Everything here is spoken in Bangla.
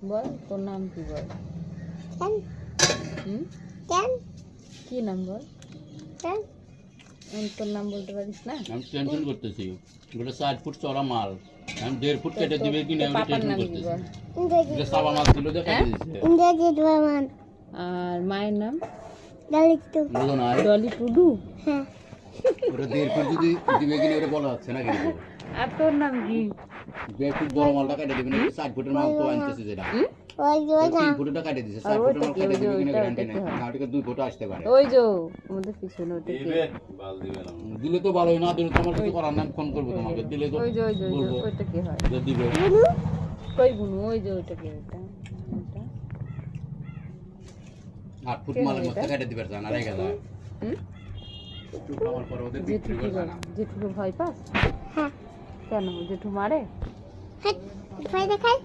বল তোর নাম কি বল? কি নাম বল? তোর নাম বলতে পারিস না? আমি টেনশন করতেছি, ওটা 4 ফুট চড়া মাল, আমি 1.5 ফুট কেটে দিবে কিনা আমি টেনশন করতেছি। এটা সাবা মাছ ছিল দেখা দিয়েছে। আর মায়ের নাম বলো না ডলি টুডু। ওটা 1.5 ফুট যদি দিবে কিনা ওটা বলা হচ্ছে না কিন্তু। আর তোর নাম কি? 1.5 ফুট বড় মালটা কেটে দিবে না, 4 ফুটের মাল তো আনতেছে যেটা। 3 ফুটটা কেটে দিছে, 4 ফুটের মাল কেটে দিবে কিনা গ্যারান্টি নাই। না ওটাকে 2 ফুট আসতে পারে। ওই যে আমাদের পিছনে ওটা কি? দিলে তো ভালোই, না দিলে তোমার কিছু করার নাম ফোন করবো তোমাকে। দিলে তো ওই যে ওইটা কি হয়? যে দিবে কই বুনু ওই যে ওইটা কি? এটা 8 ফুট মালের মধ্যে কেটে দিবে না রেখে দাও। আমার পর ওদের বিক্রি করবে না। জেঠুকে ভয় পাস? কেন জেঠু মারে? ভয় দেখায়